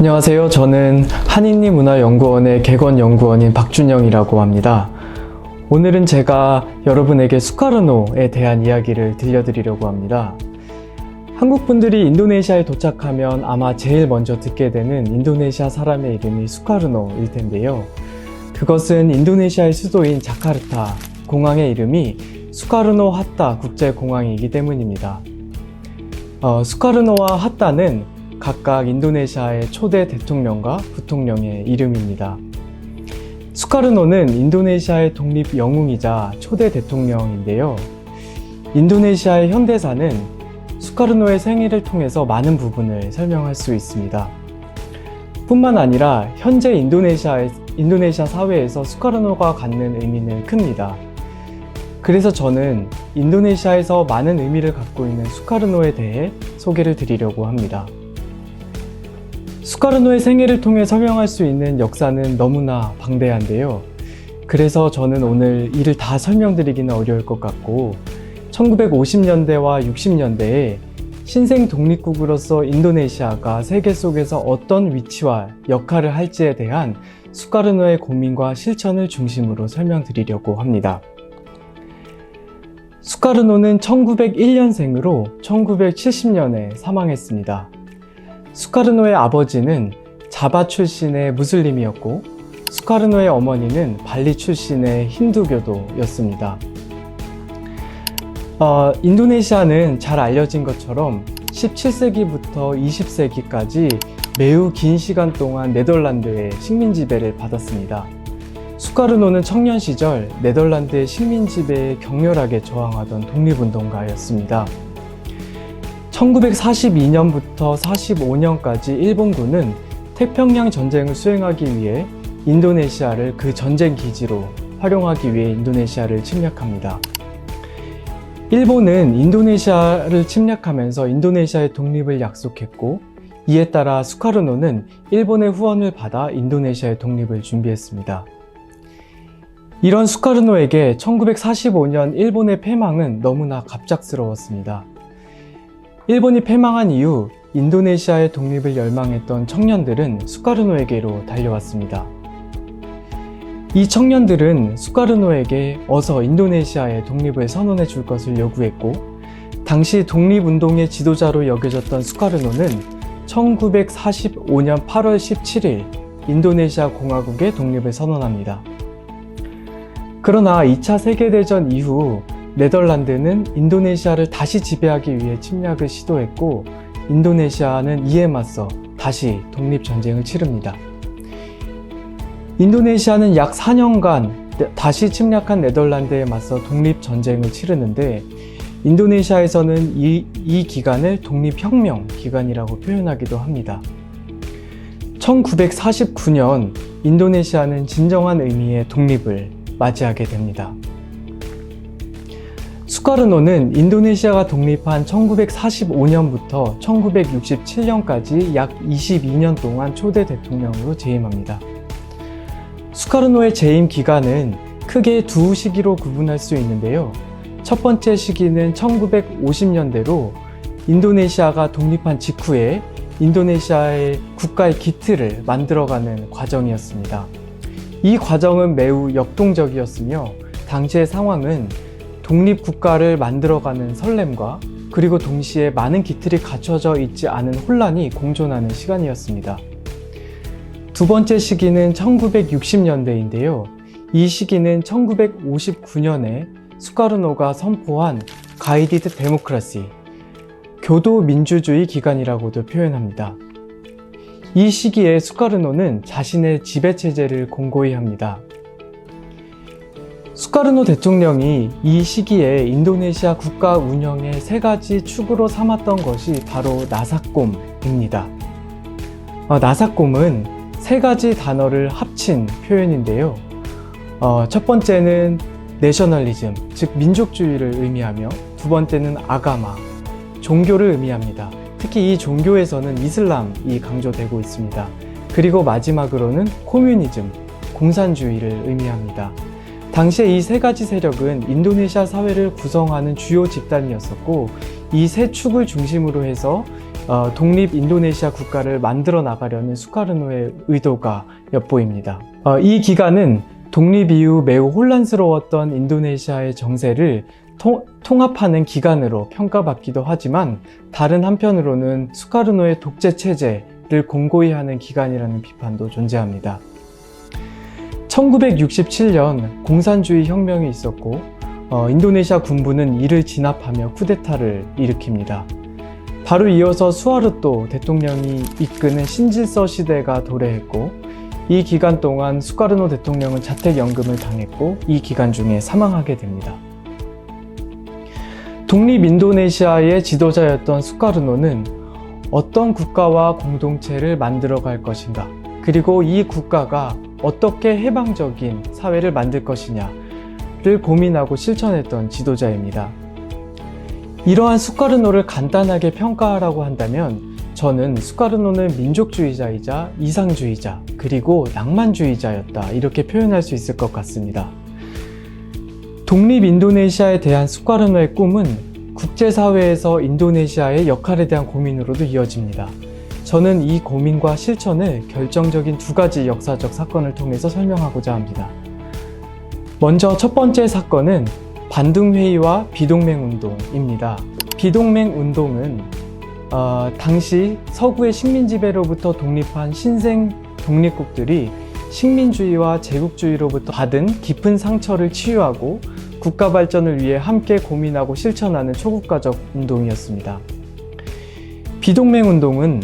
안녕하세요. 저는 한인리문화연구원의 객원연구원인 박준영이라고 합니다. 오늘은 제가 여러분에게 수카르노에 대한 이야기를 들려드리려고 합니다. 한국 분들이 인도네시아에 도착하면 아마 제일 먼저 듣게 되는 인도네시아 사람의 이름이 수카르노일 텐데요. 그것은 인도네시아의 수도인 자카르타 공항의 이름이 수카르노 하타 국제공항이기 때문입니다. 수카르노와 하타는 각각 인도네시아의 초대 대통령과 부통령의 이름입니다. 수카르노는 인도네시아의 독립 영웅이자 초대 대통령인데요. 인도네시아의 현대사는 수카르노의 생애를 통해서 많은 부분을 설명할 수 있습니다. 뿐만 아니라 현재 인도네시아 사회에서 수카르노가 갖는 의미는 큽니다. 그래서 저는 인도네시아에서 많은 의미를 갖고 있는 수카르노에 대해 소개를 드리려고 합니다. 수카르노의 생애를 통해 설명할 수 있는 역사는 너무나 방대한데요. 그래서 저는 오늘 이를 다 설명드리기는 어려울 것 같고 1950년대와 60년대에 신생 독립국으로서 인도네시아가 세계 속에서 어떤 위치와 역할을 할지에 대한 수카르노의 고민과 실천을 중심으로 설명드리려고 합니다. 수카르노는 1901년생으로 1970년에 사망했습니다. 수카르노의 아버지는 자바 출신의 무슬림이었고 수카르노의 어머니는 발리 출신의 힌두교도였습니다. 인도네시아는 잘 알려진 것처럼 17세기부터 20세기까지 매우 긴 시간 동안 네덜란드의 식민 지배를 받았습니다. 수카르노는 청년 시절 네덜란드의 식민 지배에 격렬하게 저항하던 독립운동가였습니다. 1942년부터 45년까지 일본군은 태평양 전쟁을 수행하기 위해 인도네시아를 그 전쟁 기지로 활용하기 위해 인도네시아를 침략합니다. 일본은 인도네시아를 침략하면서 인도네시아의 독립을 약속했고 이에 따라 수카르노는 일본의 후원을 받아 인도네시아의 독립을 준비했습니다. 이런 수카르노에게 1945년 일본의 패망은 너무나 갑작스러웠습니다. 일본이 패망한 이후 인도네시아의 독립을 열망했던 청년들은 수카르노에게로 달려왔습니다. 이 청년들은 수카르노에게 어서 인도네시아의 독립을 선언해 줄 것을 요구했고 당시 독립운동의 지도자로 여겨졌던 수카르노는 1945년 8월 17일 인도네시아 공화국의 독립을 선언합니다. 그러나 2차 세계대전 이후 네덜란드는 인도네시아를 다시 지배하기 위해 침략을 시도했고 인도네시아는 이에 맞서 다시 독립전쟁을 치릅니다. 인도네시아는 약 4년간 다시 침략한 네덜란드에 맞서 독립전쟁을 치르는데 인도네시아에서는 이 기간을 독립혁명 기간이라고 표현하기도 합니다. 1949년 인도네시아는 진정한 의미의 독립을 맞이하게 됩니다. 수카르노는 인도네시아가 독립한 1945년부터 1967년까지 약 22년 동안 초대 대통령으로 재임합니다. 수카르노의 재임 기간은 크게 두 시기로 구분할 수 있는데요. 첫 번째 시기는 1950년대로 인도네시아가 독립한 직후에 인도네시아의 국가의 기틀을 만들어가는 과정이었습니다. 이 과정은 매우 역동적이었으며 당시의 상황은 독립국가를 만들어가는 설렘과 그리고 동시에 많은 기틀이 갖춰져 있지 않은 혼란이 공존하는 시간이었습니다. 두 번째 시기는 1960년대인데요. 이 시기는 1959년에 수카르노가 선포한 가이디드 데모크라시, 교도민주주의 기간이라고도 표현합니다. 이 시기에 수카르노는 자신의 지배체제를 공고히 합니다. 수카르노 대통령이 이 시기에 인도네시아 국가 운영의 세 가지 축으로 삼았던 것이 바로 나사꼼입니다. 나사꼼은 세 가지 단어를 합친 표현인데요. 첫 번째는 내셔널리즘, 즉 민족주의를 의미하며 두 번째는 아가마, 종교를 의미합니다. 특히 이 종교에서는 이슬람이 강조되고 있습니다. 그리고 마지막으로는 코뮤니즘, 공산주의를 의미합니다. 당시에 이 세 가지 세력은 인도네시아 사회를 구성하는 주요 집단이었었고 이 세 축을 중심으로 해서 독립 인도네시아 국가를 만들어 나가려는 수카르노의 의도가 엿보입니다. 이 기간은 독립 이후 매우 혼란스러웠던 인도네시아의 정세를 통합하는 기간으로 평가받기도 하지만 다른 한편으로는 수카르노의 독재 체제를 공고히 하는 기간이라는 비판도 존재합니다. 1967년 공산주의 혁명이 있었고 인도네시아 군부는 이를 진압하며 쿠데타를 일으킵니다. 바로 이어서 수하르토 대통령이 이끄는 신질서 시대가 도래했고 이 기간 동안 수카르노 대통령은 자택연금을 당했고 이 기간 중에 사망하게 됩니다. 독립 인도네시아의 지도자였던 수카르노는 어떤 국가와 공동체를 만들어 갈 것인가, 그리고 이 국가가 어떻게 해방적인 사회를 만들 것이냐를 고민하고 실천했던 지도자입니다. 이러한 수카르노를 간단하게 평가하라고 한다면 저는 수카르노는 민족주의자이자 이상주의자 그리고 낭만주의자였다, 이렇게 표현할 수 있을 것 같습니다. 독립 인도네시아에 대한 수카르노의 꿈은 국제사회에서 인도네시아의 역할에 대한 고민으로도 이어집니다. 저는 이 고민과 실천을 결정적인 두 가지 역사적 사건을 통해서 설명하고자 합니다. 먼저 첫 번째 사건은 반둥회의와 비동맹운동입니다. 비동맹운동은 당시 서구의 식민지배로부터 독립한 신생 독립국들이 식민주의와 제국주의로부터 받은 깊은 상처를 치유하고 국가 발전을 위해 함께 고민하고 실천하는 초국가적 운동이었습니다. 비동맹운동은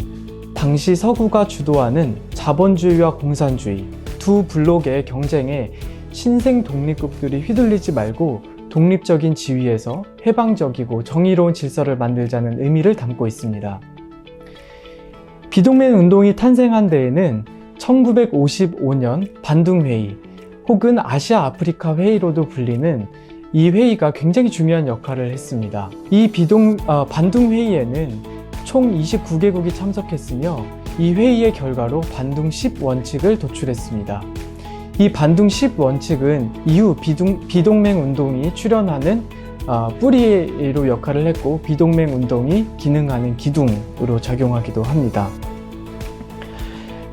당시 서구가 주도하는 자본주의와 공산주의 두 블록의 경쟁에 신생 독립국들이 휘둘리지 말고 독립적인 지위에서 해방적이고 정의로운 질서를 만들자는 의미를 담고 있습니다. 비동맹운동이 탄생한 데에는 1955년 반둥회의 혹은 아시아 아프리카 회의로도 불리는 이 회의가 굉장히 중요한 역할을 했습니다. 이 반둥회의에는 총 29개국이 참석했으며 이 회의의 결과로 반둥 10원칙을 도출했습니다. 이 반둥 10원칙은 이후 비동맹운동이 출현하는 뿌리로 역할을 했고 비동맹운동이 기능하는 기둥으로 작용하기도 합니다.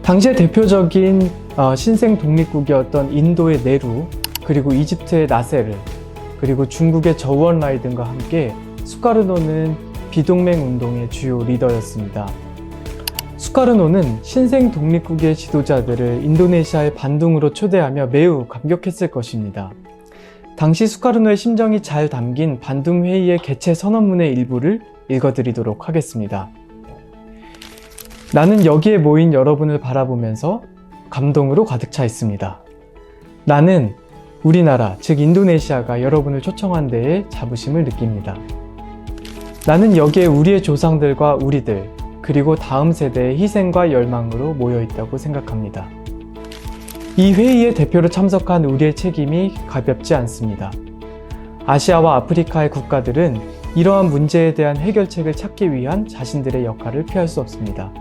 당시의 대표적인 신생 독립국이었던 인도의 네루, 그리고 이집트의 나세르, 그리고 중국의 저우언라이 등과 함께 수카르노는 비동맹운동의 주요 리더였습니다. 수카르노는 신생 독립국의 지도자들을 인도네시아의 반둥으로 초대하며 매우 감격했을 것입니다. 당시 수카르노의 심정이 잘 담긴 반둥회의의 개최 선언문의 일부를 읽어드리도록 하겠습니다. 나는 여기에 모인 여러분을 바라보면서 감동으로 가득 차 있습니다. 나는 우리나라, 즉 인도네시아가 여러분을 초청한 데에 자부심을 느낍니다. 나는 여기에 우리의 조상들과 우리들, 그리고 다음 세대의 희생과 열망으로 모여 있다고 생각합니다. 이 회의에 대표로 참석한 우리의 책임이 가볍지 않습니다. 아시아와 아프리카의 국가들은 이러한 문제에 대한 해결책을 찾기 위한 자신들의 역할을 피할 수 없습니다.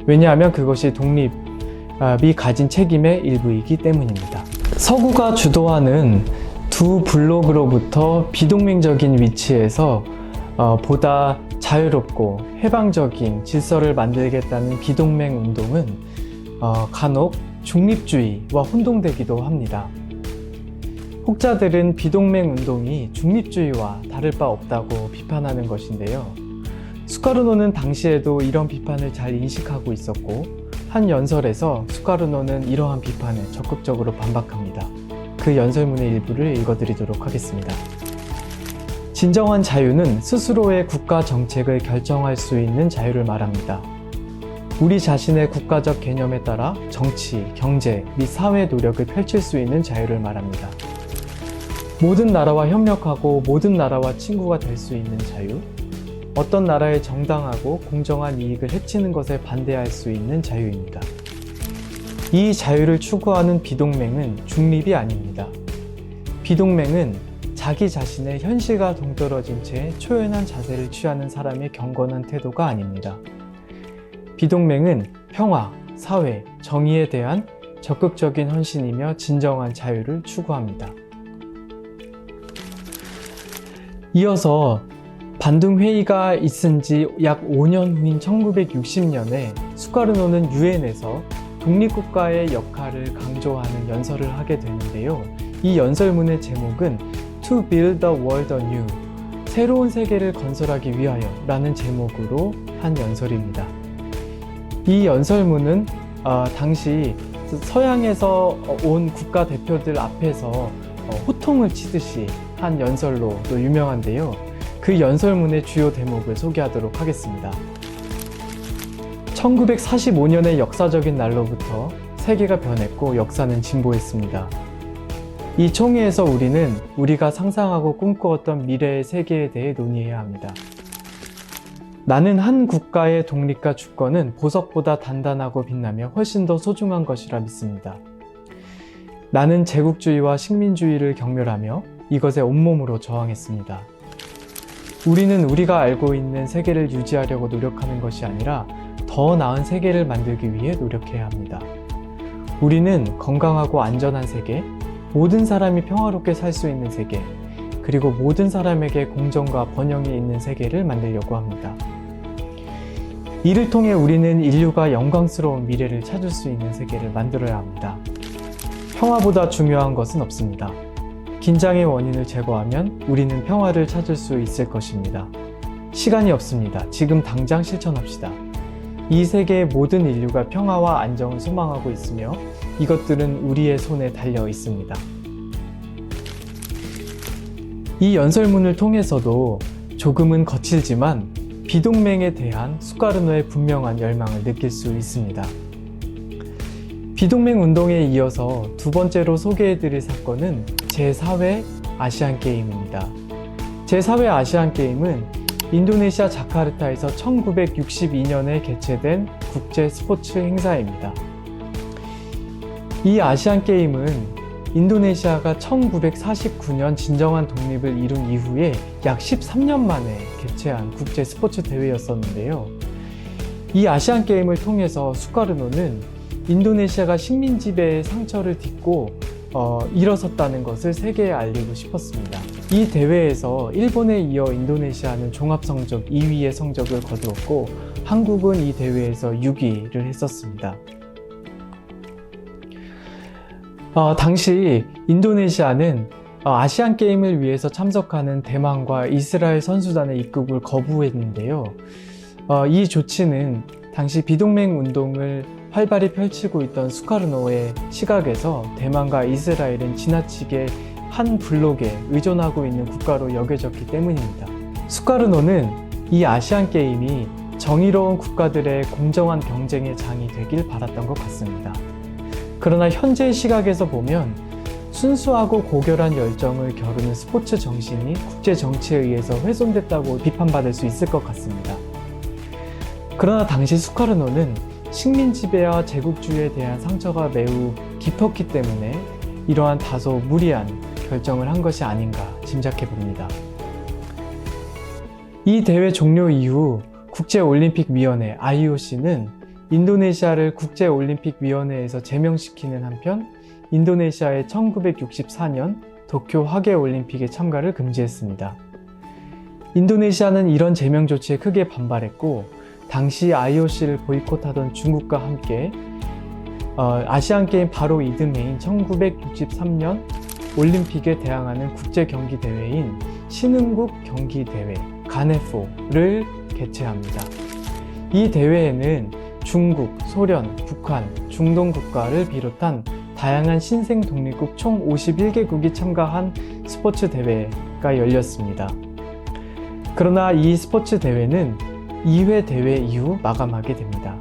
왜냐하면 그것이 독립이 가진 책임의 일부이기 때문입니다. 서구가 주도하는 두 블록으로부터 비동맹적인 위치에서 보다 자유롭고 해방적인 질서를 만들겠다는 비동맹 운동은 간혹 중립주의와 혼동되기도 합니다. 혹자들은 비동맹 운동이 중립주의와 다를 바 없다고 비판하는 것인데요. 수카르노는 당시에도 이런 비판을 잘 인식하고 있었고 한 연설에서 수카르노는 이러한 비판에 적극적으로 반박합니다. 그 연설문의 일부를 읽어드리도록 하겠습니다. 진정한 자유는 스스로의 국가 정책을 결정할 수 있는 자유를 말합니다. 우리 자신의 국가적 개념에 따라 정치, 경제 및 사회 노력을 펼칠 수 있는 자유를 말합니다. 모든 나라와 협력하고 모든 나라와 친구가 될 수 있는 자유, 어떤 나라의 정당하고 공정한 이익을 해치는 것에 반대할 수 있는 자유입니다. 이 자유를 추구하는 비동맹은 중립이 아닙니다. 비동맹은 자기 자신의 현실과 동떨어진 채 초연한 자세를 취하는 사람의 경건한 태도가 아닙니다. 비동맹은 평화, 사회, 정의에 대한 적극적인 헌신이며 진정한 자유를 추구합니다. 이어서 반둥 회의가 있은 지 약 5년 후인 1960년에 수카르노는 유엔에서 독립국가의 역할을 강조하는 연설을 하게 되는데요. 이 연설문의 제목은 To Build the World Anew, 새로운 세계를 건설하기 위하여 라는 제목으로 한 연설입니다. 이 연설문은 당시 서양에서 온 국가 대표들 앞에서 호통을 치듯이 한 연설로 또 유명한데요. 그 연설문의 주요 대목을 소개하도록 하겠습니다. 1945년의 역사적인 날로부터 세계가 변했고 역사는 진보했습니다. 이 총회에서 우리는 우리가 상상하고 꿈꾸었던 미래의 세계에 대해 논의해야 합니다. 나는 한 국가의 독립과 주권은 보석보다 단단하고 빛나며 훨씬 더 소중한 것이라 믿습니다. 나는 제국주의와 식민주의를 경멸하며 이것에 온몸으로 저항했습니다. 우리는 우리가 알고 있는 세계를 유지하려고 노력하는 것이 아니라 더 나은 세계를 만들기 위해 노력해야 합니다. 우리는 건강하고 안전한 세계, 모든 사람이 평화롭게 살 수 있는 세계, 그리고 모든 사람에게 공정과 번영이 있는 세계를 만들려고 합니다. 이를 통해 우리는 인류가 영광스러운 미래를 찾을 수 있는 세계를 만들어야 합니다. 평화보다 중요한 것은 없습니다. 긴장의 원인을 제거하면 우리는 평화를 찾을 수 있을 것입니다. 시간이 없습니다. 지금 당장 실천합시다. 이 세계의 모든 인류가 평화와 안정을 소망하고 있으며 이것들은 우리의 손에 달려 있습니다. 이 연설문을 통해서도 조금은 거칠지만 비동맹에 대한 수카르노의 분명한 열망을 느낄 수 있습니다. 비동맹 운동에 이어서 두 번째로 소개해드릴 사건은 제4회 아시안게임입니다. 제4회 아시안게임은 인도네시아 자카르타에서 1962년에 개최된 국제 스포츠 행사입니다. 이 아시안게임은 인도네시아가 1949년 진정한 독립을 이룬 이후에 약 13년 만에 개최한 국제 스포츠 대회였었는데요. 이 아시안게임을 통해서 수카르노는 인도네시아가 식민 지배의 상처를 딛고 일어섰다는 것을 세계에 알리고 싶었습니다. 이 대회에서 일본에 이어 인도네시아는 종합성적 2위의 성적을 거두었고 한국은 이 대회에서 6위를 했었습니다. 당시 인도네시아는 아시안게임을 위해서 참석하는 대만과 이스라엘 선수단의 입국을 거부했는데요. 이 조치는 당시 비동맹 운동을 활발히 펼치고 있던 수카르노의 시각에서 대만과 이스라엘은 지나치게 한 블록에 의존하고 있는 국가로 여겨졌기 때문입니다. 수카르노는 이 아시안게임이 정의로운 국가들의 공정한 경쟁의 장이 되길 바랐던 것 같습니다. 그러나 현재의 시각에서 보면 순수하고 고결한 열정을 겨루는 스포츠 정신이 국제 정치에 의해서 훼손됐다고 비판받을 수 있을 것 같습니다. 그러나 당시 수카르노는 식민 지배와 제국주의에 대한 상처가 매우 깊었기 때문에 이러한 다소 무리한 결정을 한 것이 아닌가 짐작해 봅니다. 이 대회 종료 이후 국제올림픽위원회 IOC는 인도네시아를 국제올림픽위원회에서 제명시키는 한편 인도네시아의 1964년 도쿄 하계올림픽에 참가를 금지했습니다. 인도네시아는 이런 제명 조치에 크게 반발했고 당시 IOC를 보이콧하던 중국과 함께 아시안게임 바로 이듬해인 1963년 올림픽에 대항하는 국제경기대회인 신흥국 경기대회 가네포를 개최합니다. 이 대회에는 중국, 소련, 북한, 중동 국가를 비롯한 다양한 신생 독립국 총 51개국이 참가한 스포츠 대회가 열렸습니다. 그러나 이 스포츠 대회는 2회 대회 이후 마감하게 됩니다.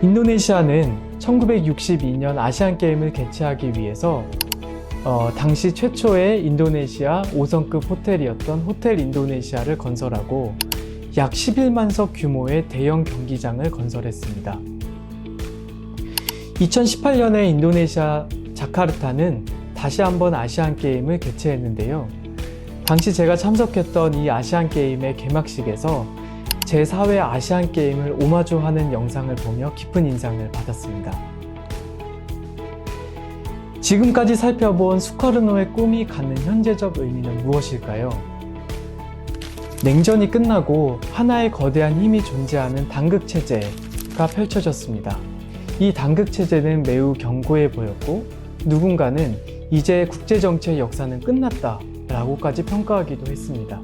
인도네시아는 1962년 아시안게임을 개최하기 위해서 당시 최초의 인도네시아 5성급 호텔이었던 호텔 인도네시아를 건설하고 약 11만석 규모의 대형 경기장을 건설했습니다. 2018년에 인도네시아 자카르타는 다시 한번 아시안게임을 개최했는데요. 당시 제가 참석했던 이 아시안게임의 개막식에서 제4회 아시안게임을 오마주하는 영상을 보며 깊은 인상을 받았습니다. 지금까지 살펴본 수카르노의 꿈이 갖는 현재적 의미는 무엇일까요? 냉전이 끝나고 하나의 거대한 힘이 존재하는 당극체제가 펼쳐졌습니다. 이 당극체제는 매우 견고해 보였고 누군가는 이제 국제정치의 역사는 끝났다 라고까지 평가하기도 했습니다.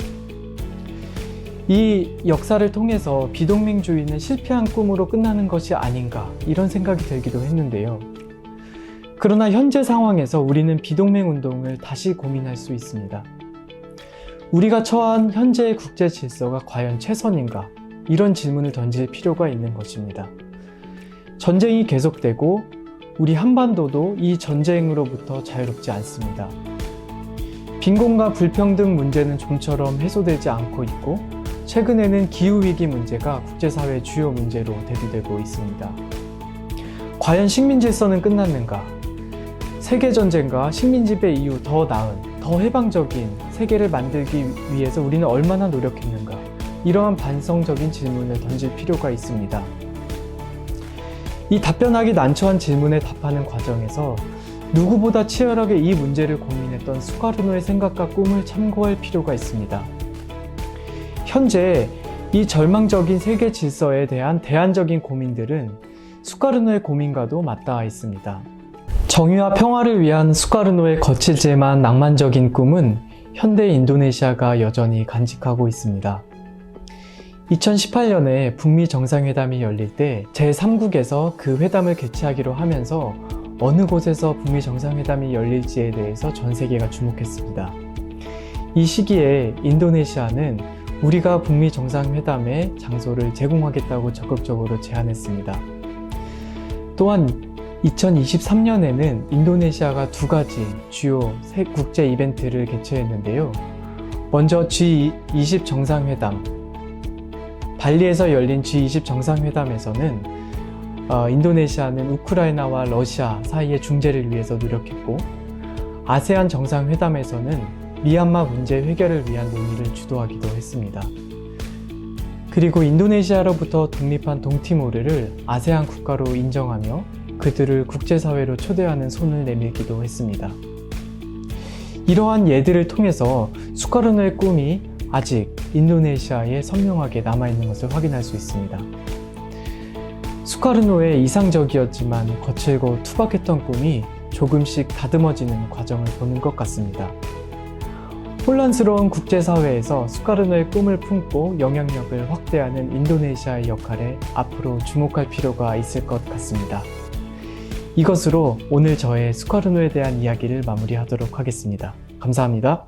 이 역사를 통해서 비동맹주의는 실패한 꿈으로 끝나는 것이 아닌가 이런 생각이 들기도 했는데요. 그러나 현재 상황에서 우리는 비동맹 운동을 다시 고민할 수 있습니다. 우리가 처한 현재의 국제 질서가 과연 최선인가? 이런 질문을 던질 필요가 있는 것입니다. 전쟁이 계속되고 우리 한반도도 이 전쟁으로부터 자유롭지 않습니다. 빈곤과 불평등 문제는 좀처럼 해소되지 않고 있고 최근에는 기후위기 문제가 국제사회의 주요 문제로 대두되고 있습니다. 과연 식민질서는 끝났는가? 세계전쟁과 식민지배 이후 더 나은, 더 해방적인 세계를 만들기 위해서 우리는 얼마나 노력했는가? 이러한 반성적인 질문을 던질 필요가 있습니다. 이 답변하기 난처한 질문에 답하는 과정에서 누구보다 치열하게 이 문제를 고민했던 수카르노의 생각과 꿈을 참고할 필요가 있습니다. 현재 이 절망적인 세계 질서에 대한 대안적인 고민들은 수카르노의 고민과도 맞닿아 있습니다. 정의와 평화를 위한 수카르노의 거칠지만 낭만적인 꿈은 현대 인도네시아가 여전히 간직하고 있습니다. 2018년에 북미 정상회담이 열릴 때 제3국에서 그 회담을 개최하기로 하면서 어느 곳에서 북미 정상회담이 열릴지에 대해서 전 세계가 주목했습니다. 이 시기에 인도네시아는 우리가 북미 정상회담의 장소를 제공하겠다고 적극적으로 제안했습니다. 또한 2023년에는 인도네시아가 두 가지 주요 국제 이벤트를 개최했는데요. 먼저 G20 정상회담, 발리에서 열린 G20 정상회담에서는 인도네시아는 우크라이나와 러시아 사이의 중재를 위해서 노력했고, 아세안 정상회담에서는 미얀마 문제 해결을 위한 논의를 주도하기도 했습니다. 그리고 인도네시아로부터 독립한 동티모르를 아세안 국가로 인정하며 그들을 국제사회로 초대하는 손을 내밀기도 했습니다. 이러한 예들을 통해서 수카르노의 꿈이 아직 인도네시아에 선명하게 남아있는 것을 확인할 수 있습니다. 수카르노의 이상적이었지만 거칠고 투박했던 꿈이 조금씩 다듬어지는 과정을 보는 것 같습니다. 혼란스러운 국제사회에서 수카르노의 꿈을 품고 영향력을 확대하는 인도네시아의 역할에 앞으로 주목할 필요가 있을 것 같습니다. 이것으로 오늘 저의 수카르노에 대한 이야기를 마무리하도록 하겠습니다. 감사합니다.